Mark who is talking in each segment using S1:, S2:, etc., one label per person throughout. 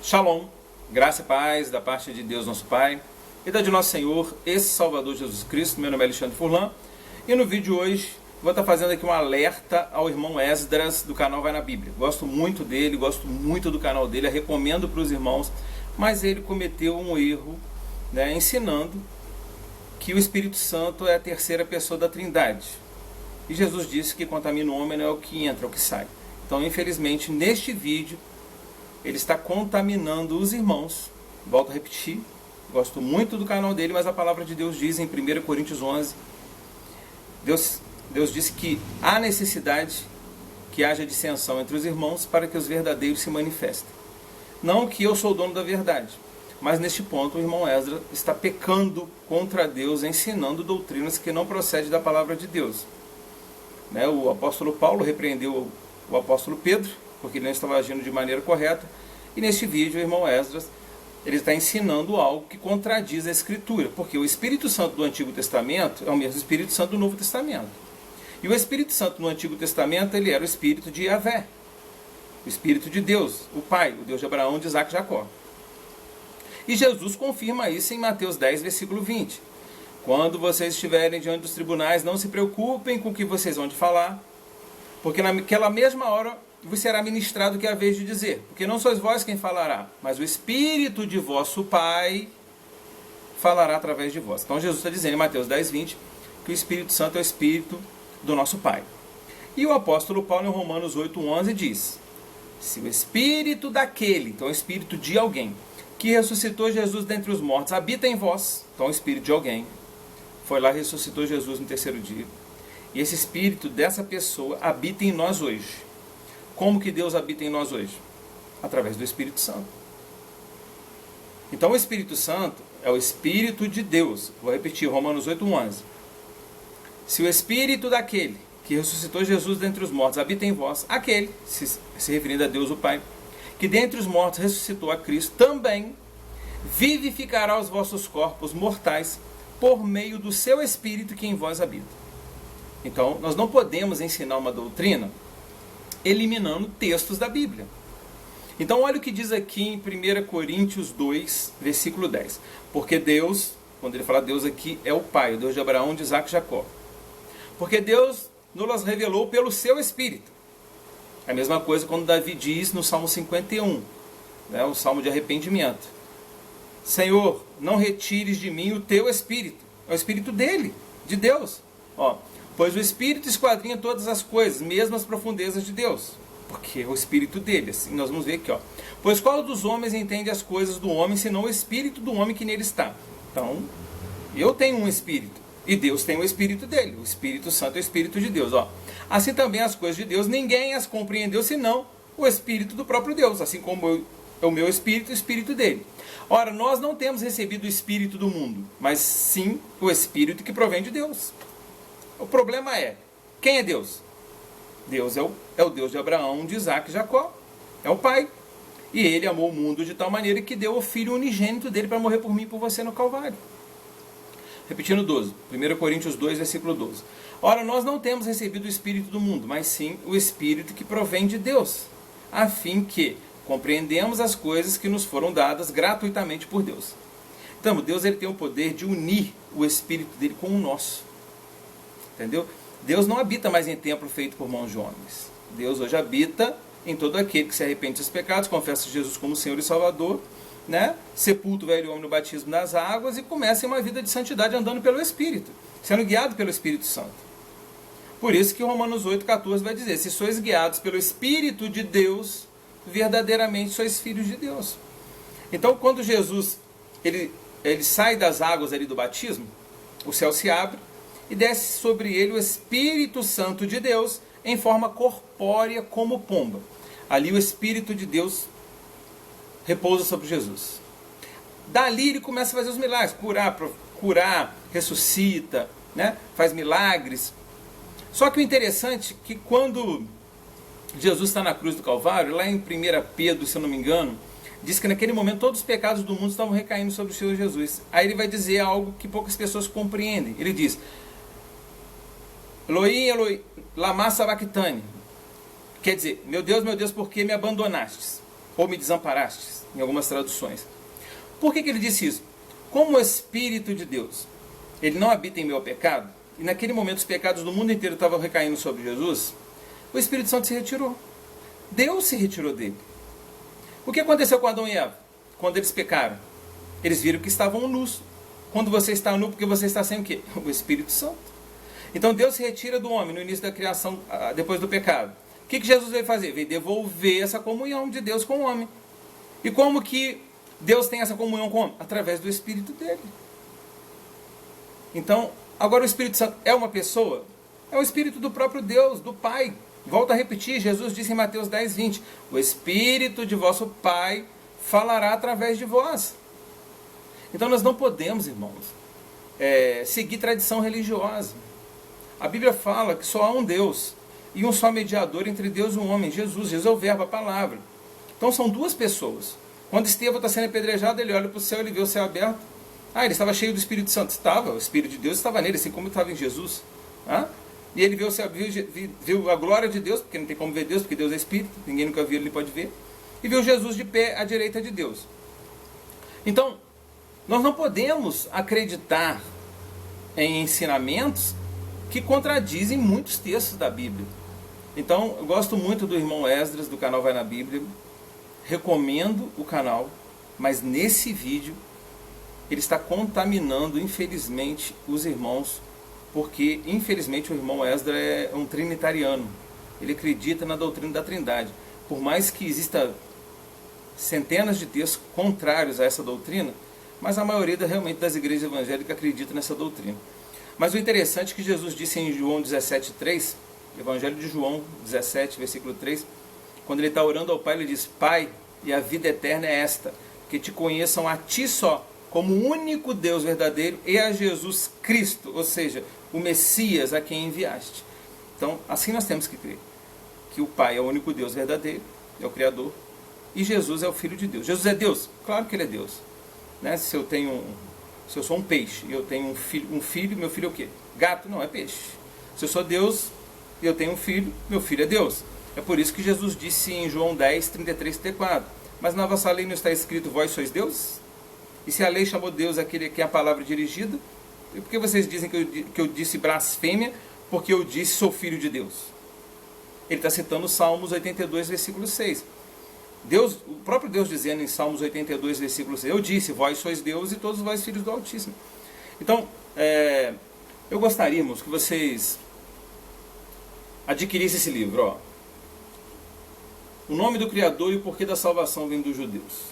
S1: Shalom, graça e paz da parte de Deus nosso Pai e da de nosso Senhor e Salvador Jesus Cristo. Meu nome é Alexandre Furlan e no vídeo de hoje vou estar fazendo aqui um alerta ao irmão Esdras do canal Vai na Bíblia. Gosto muito dele, gosto muito do canal dele, recomendo para os irmãos, mas ele cometeu um erro, ensinando que o Espírito Santo é a terceira pessoa da Trindade. E Jesus disse que contamina o homem não é o que entra, é o que sai. Então, infelizmente, neste vídeo, ele está contaminando os irmãos. Volto a repetir, gosto muito do canal dele, mas a palavra de Deus diz em 1 Coríntios 11, Deus disse que há necessidade que haja dissensão entre os irmãos para que os verdadeiros se manifestem. Não que eu sou o dono da verdade, mas neste ponto o irmão Esdras está pecando contra Deus, ensinando doutrinas que não procedem da palavra de Deus. O apóstolo Paulo repreendeu o apóstolo Pedro, porque ele não estava agindo de maneira correta, e neste vídeo o irmão Esdras ele está ensinando algo que contradiz a Escritura, porque o Espírito Santo do Antigo Testamento é o mesmo Espírito Santo do Novo Testamento. E o Espírito Santo no Antigo Testamento ele era o Espírito de Yahvé, o Espírito de Deus, o Pai, o Deus de Abraão, de Isaac e Jacó. E Jesus confirma isso em Mateus 10, versículo 20. Quando vocês estiverem diante dos tribunais, não se preocupem com o que vocês vão de falar, porque naquela mesma hora vos será ministrado o que é a vez de dizer. Porque não sois vós quem falará, mas o Espírito de vosso Pai falará através de vós. Então Jesus está dizendo em Mateus 10, 20, que o Espírito Santo é o Espírito do nosso Pai. E o apóstolo Paulo em Romanos 8, 11 diz, se o Espírito daquele, então o Espírito de alguém, que ressuscitou Jesus dentre os mortos, habita em vós, então o Espírito de alguém, foi lá e ressuscitou Jesus no terceiro dia, e esse Espírito dessa pessoa habita em nós hoje. Como que Deus habita em nós hoje? Através do Espírito Santo. Então o Espírito Santo é o Espírito de Deus. Vou repetir, Romanos 8, 11. Se o Espírito daquele que ressuscitou Jesus dentre os mortos habita em vós, aquele, se referindo a Deus o Pai, que dentre os mortos ressuscitou a Cristo, também vivificará os vossos corpos mortais por meio do seu Espírito que em vós habita. Então, nós não podemos ensinar uma doutrina eliminando textos da Bíblia. Então, olha o que diz aqui em 1 Coríntios 2, versículo 10. Porque Deus, quando ele fala Deus aqui, é o Pai, o Deus de Abraão, de Isaac e Jacó. Porque Deus nos revelou pelo seu Espírito. É a mesma coisa quando Davi diz no Salmo 51, o Salmo de arrependimento. Senhor, não retires de mim o teu Espírito. É o Espírito dele, de Deus. Pois o Espírito esquadrinha todas as coisas, mesmo as profundezas de Deus. Porque é o Espírito dele. Assim, nós vamos ver aqui. Pois qual dos homens entende as coisas do homem, senão o Espírito do homem que nele está? Então, eu tenho um Espírito. E Deus tem o Espírito dele. O Espírito Santo é o Espírito de Deus. Assim também as coisas de Deus, ninguém as compreendeu, senão o Espírito do próprio Deus. Assim como é o meu Espírito, o Espírito dele. Ora, nós não temos recebido o Espírito do mundo, mas sim o Espírito que provém de Deus. O problema é, quem é Deus? Deus é o Deus de Abraão, de Isaac e Jacó. É o Pai. E ele amou o mundo de tal maneira que deu o Filho unigênito dele para morrer por mim e por você no Calvário. Repetindo 12. 1 Coríntios 2, versículo 12. Ora, nós não temos recebido o Espírito do mundo, mas sim o Espírito que provém de Deus, a fim que compreendemos as coisas que nos foram dadas gratuitamente por Deus. Então, Deus ele tem o poder de unir o Espírito dele com o nosso. Entendeu? Deus não habita mais em templo feito por mãos de homens. Deus hoje habita em todo aquele que se arrepende dos pecados, confessa Jesus como Senhor e Salvador, sepulta o velho homem no batismo nas águas e começa em uma vida de santidade andando pelo Espírito, sendo guiado pelo Espírito Santo. Por isso que Romanos 8, 14 vai dizer, se sois guiados pelo Espírito de Deus, verdadeiramente sois filhos de Deus. Então, quando Jesus ele sai das águas ali do batismo, o céu se abre, e desce sobre ele o Espírito Santo de Deus em forma corpórea como pomba. Ali o Espírito de Deus repousa sobre Jesus. Dali ele começa a fazer os milagres, curar, ressuscita, faz milagres. Só que o interessante é que quando Jesus está na cruz do Calvário, lá em 1 Pedro, se eu não me engano, diz que naquele momento todos os pecados do mundo estavam recaindo sobre o Senhor Jesus. Aí ele vai dizer algo que poucas pessoas compreendem. Ele diz, Elohim, Elohim, lama sabachthani. Quer dizer, meu Deus, por que me abandonastes? ou me desamparastes, em algumas traduções. Por que ele disse isso? Como o Espírito de Deus, ele não habita em meu pecado, e naquele momento os pecados do mundo inteiro estavam recaindo sobre Jesus, o Espírito Santo se retirou. Deus se retirou dele. O que aconteceu com Adão e Eva? Quando eles pecaram? Eles viram que estavam nus. Quando você está nu, porque você está sem o quê? O Espírito Santo. Então Deus se retira do homem no início da criação, depois do pecado. O que Jesus veio fazer? Veio devolver essa comunhão de Deus com o homem. E como que Deus tem essa comunhão com o homem? Através do Espírito dele. Então, agora o Espírito Santo é uma pessoa? É o Espírito do próprio Deus, do Pai. Volto a repetir, Jesus disse em Mateus 10, 20, o Espírito de vosso Pai falará através de vós. Então nós não podemos, irmãos, seguir tradição religiosa. A Bíblia fala que só há um Deus e um só mediador entre Deus e o homem, Jesus. Jesus é o verbo, a palavra. Então são duas pessoas. Quando Estevão está sendo apedrejado, ele olha para o céu, ele vê o céu aberto. Ele estava cheio do Espírito Santo. Estava, o Espírito de Deus estava nele, assim como estava em Jesus. E ele viu a glória de Deus, porque não tem como ver Deus, porque Deus é Espírito, ninguém nunca viu, ele pode ver. E viu Jesus de pé à direita de Deus. Então, nós não podemos acreditar em ensinamentos que contradizem muitos textos da Bíblia. Então, eu gosto muito do irmão Esdras, do canal Vai na Bíblia. Recomendo o canal, mas nesse vídeo ele está contaminando, infelizmente, os irmãos, porque, infelizmente, o irmão Esdras é um trinitariano. Ele acredita na doutrina da Trindade. Por mais que exista centenas de textos contrários a essa doutrina, mas a maioria realmente das igrejas evangélicas acredita nessa doutrina. Mas o interessante é que Jesus disse em João 17,3, Evangelho de João 17, versículo 3, quando ele está orando ao Pai, ele diz, Pai, e a vida eterna é esta, que te conheçam a Ti só, como o único Deus verdadeiro, e a Jesus Cristo, ou seja, o Messias a quem enviaste. Então, assim nós temos que crer, que o Pai é o único Deus verdadeiro, é o Criador, e Jesus é o Filho de Deus. Jesus é Deus? Claro que Ele é Deus. Se eu sou um peixe e eu tenho um filho, meu filho é o quê? Gato? Não, é peixe. Se eu sou Deus e eu tenho um filho, meu filho é Deus. É por isso que Jesus disse em João 10, 33 e 34, mas na vossa lei não está escrito, vós sois Deus? E se a lei chamou Deus aquele que é a palavra dirigida, e por que vocês dizem que eu disse blasfêmia? Porque eu disse sou filho de Deus. Ele está citando Salmos 82, versículo 6. Deus, o próprio Deus dizendo em Salmos 82, versículo 6, eu disse, vós sois Deus e todos vós filhos do Altíssimo. Então, eu gostaria, irmãos, que vocês adquirissem esse livro. O nome do Criador e o porquê da salvação vem dos judeus.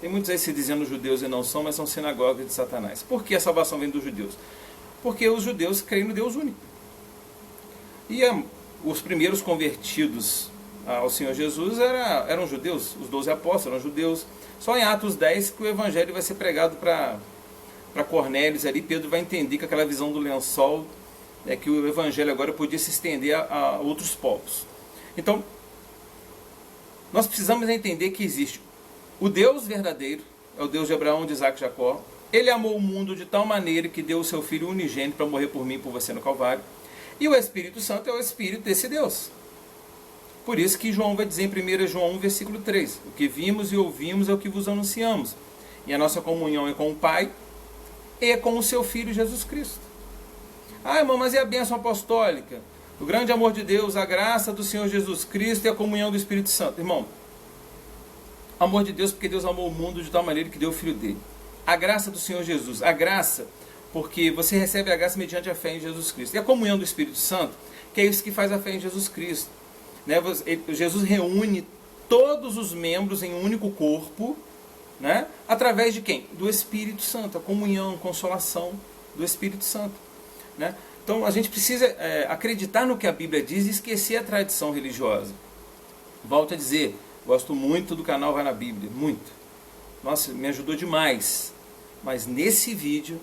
S1: Tem muitos aí se dizendo judeus e não são, mas são sinagogas de Satanás. Por que a salvação vem dos judeus? Porque os judeus creem no Deus único. E os primeiros convertidos ao Senhor Jesus eram judeus, os 12 apóstolos eram judeus. Só em Atos 10 que o evangelho vai ser pregado para Cornélios ali, Pedro vai entender que aquela visão do lençol é que o evangelho agora podia se estender a outros povos. Então, nós precisamos entender que existe o Deus verdadeiro, é o Deus de Abraão, de Isaac e Jacó. Ele amou o mundo de tal maneira que deu o seu Filho unigênito para morrer por mim e por você no Calvário. E o Espírito Santo é o Espírito desse Deus. Por isso que João vai dizer em 1 João 1, versículo 3, o que vimos e ouvimos é o que vos anunciamos. E a nossa comunhão é com o Pai e é com o seu Filho Jesus Cristo. Irmão, mas e a bênção apostólica? O grande amor de Deus, a graça do Senhor Jesus Cristo e a comunhão do Espírito Santo. Irmão, amor de Deus porque Deus amou o mundo de tal maneira que deu o Filho dele. A graça do Senhor Jesus, a graça porque você recebe a graça mediante a fé em Jesus Cristo. E a comunhão do Espírito Santo, que é isso que faz a fé em Jesus Cristo. Jesus reúne todos os membros em um único corpo, através de quem? Do Espírito Santo, a comunhão, a consolação do Espírito Santo. Então a gente precisa acreditar no que a Bíblia diz e esquecer a tradição religiosa. Volto a dizer, gosto muito do canal Vai na Bíblia, muito. Nossa, me ajudou demais. Mas nesse vídeo,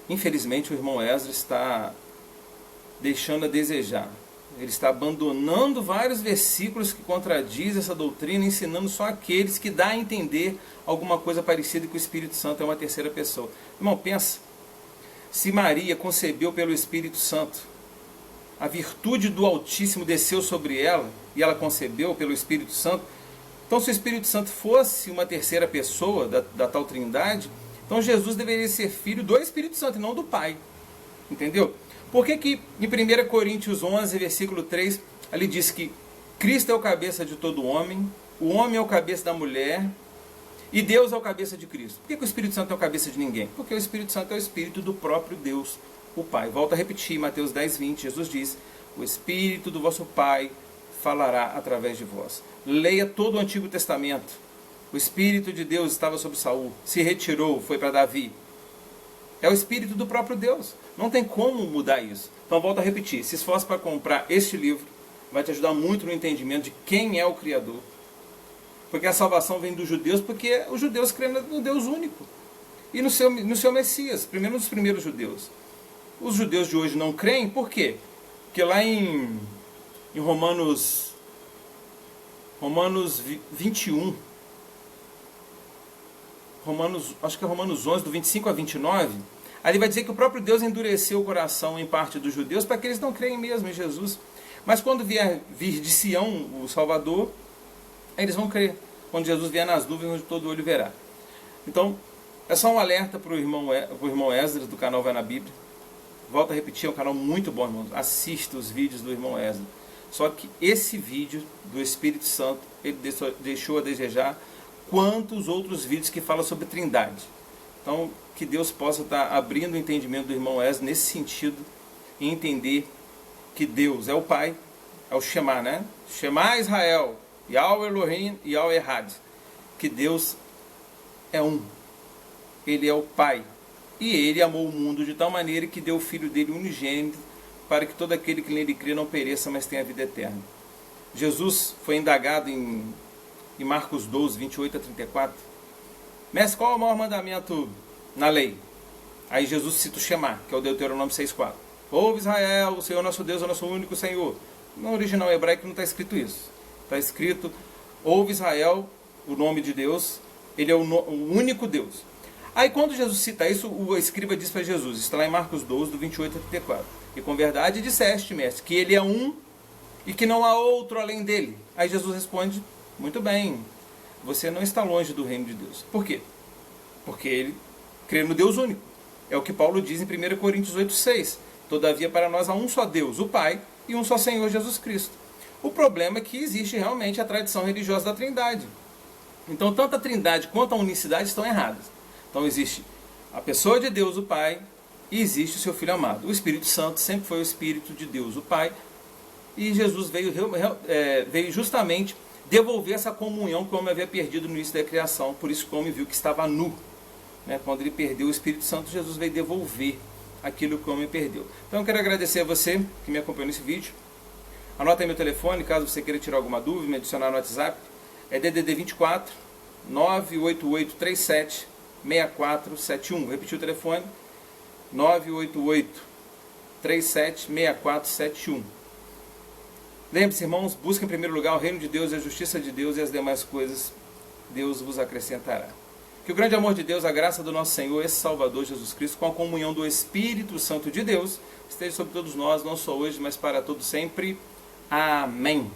S1: infelizmente o irmão Esdras está deixando a desejar. Ele está abandonando vários versículos que contradizem essa doutrina, ensinando só aqueles que dá a entender alguma coisa parecida que o Espírito Santo é uma terceira pessoa. Irmão, pensa, se Maria concebeu pelo Espírito Santo, a virtude do Altíssimo desceu sobre ela, e ela concebeu pelo Espírito Santo, Então, se o Espírito Santo fosse uma terceira pessoa da tal Trindade, então Jesus deveria ser filho do Espírito Santo e não do Pai. Entendeu? Por que em 1 Coríntios 11, versículo 3, ali diz que Cristo é o cabeça de todo homem, o homem é o cabeça da mulher e Deus é o cabeça de Cristo? Por que o Espírito Santo é o cabeça de ninguém? Porque o Espírito Santo é o Espírito do próprio Deus, o Pai. Volto a repetir, Mateus 10, 20, Jesus diz: o Espírito do vosso Pai falará através de vós. Leia todo o Antigo Testamento. O Espírito de Deus estava sobre Saul, se retirou, foi para Davi. É o Espírito do próprio Deus. Não tem como mudar isso. Então volto a repetir, se esforce para comprar este livro, vai te ajudar muito no entendimento de quem é o Criador. Porque a salvação vem dos judeus, porque os judeus creem no Deus único. E no seu Messias, primeiro nos primeiros judeus. Os judeus de hoje não creem, por quê? Porque lá em Romanos 21, acho que é Romanos 11, do 25 a 29, ali vai dizer que o próprio Deus endureceu o coração em parte dos judeus para que eles não creem mesmo em Jesus. Mas quando vir de Sião o Salvador, eles vão crer. Quando Jesus vier nas nuvens, onde todo olho verá. Então, é só um alerta para o irmão Esdras, do canal Vai na Bíblia. Volto a repetir, é um canal muito bom, irmãos. Assista os vídeos do irmão Esdras. Só que esse vídeo do Espírito Santo, ele deixou a desejar, quantos outros vídeos que falam sobre Trindade. Então, que Deus possa estar abrindo o entendimento do irmão Esdras nesse sentido, e entender que Deus é o Pai, é o Shema, né? Shema Israel, Yahweh Elohim, Yahweh Echad. Que Deus é um. Ele é o Pai. E Ele amou o mundo de tal maneira que deu o Filho dele unigênito, para que todo aquele que nele crê não pereça, mas tenha a vida eterna. Jesus foi indagado em Marcos 12, 28 a 34. Mestre, qual é o maior mandamento na lei? Aí Jesus cita o Shema, que é o Deuteronômio 6,4. Ouve Israel, o Senhor nosso Deus é o nosso único Senhor. No original hebraico não está escrito isso. Está escrito, ouve Israel, o nome de Deus, ele é o único Deus. Aí quando Jesus cita isso, o escriba diz para Jesus, está lá em Marcos 12, do 28 a 34. E com verdade disseste, mestre, que ele é um e que não há outro além dele. Aí Jesus responde, muito bem, você não está longe do reino de Deus. Por quê? Porque ele crê no Deus único. É o que Paulo diz em 1 Coríntios 8, 6. Todavia para nós há um só Deus, o Pai, e um só Senhor Jesus Cristo. O problema é que existe realmente a tradição religiosa da Trindade. Então tanto a Trindade quanto a unicidade estão erradas. Então existe a pessoa de Deus, o Pai, e existe o seu Filho amado. O Espírito Santo sempre foi o Espírito de Deus, o Pai, e Jesus veio justamente devolver essa comunhão que o homem havia perdido no início da criação. Por isso que o homem viu que estava nu. Quando ele perdeu o Espírito Santo, Jesus veio devolver aquilo que o homem perdeu. Então eu quero agradecer a você que me acompanhou nesse vídeo. Anota aí meu telefone, caso você queira tirar alguma dúvida, me adicionar no WhatsApp. É DDD 24 988 37 6471. Repetir o telefone, 988 37 6471. Lembre-se, irmãos, busque em primeiro lugar o reino de Deus e a justiça de Deus, e as demais coisas Deus vos acrescentará. Que o grande amor de Deus, a graça do nosso Senhor e Salvador Jesus Cristo, com a comunhão do Espírito Santo de Deus, esteja sobre todos nós, não só hoje, mas para todo sempre. Amém.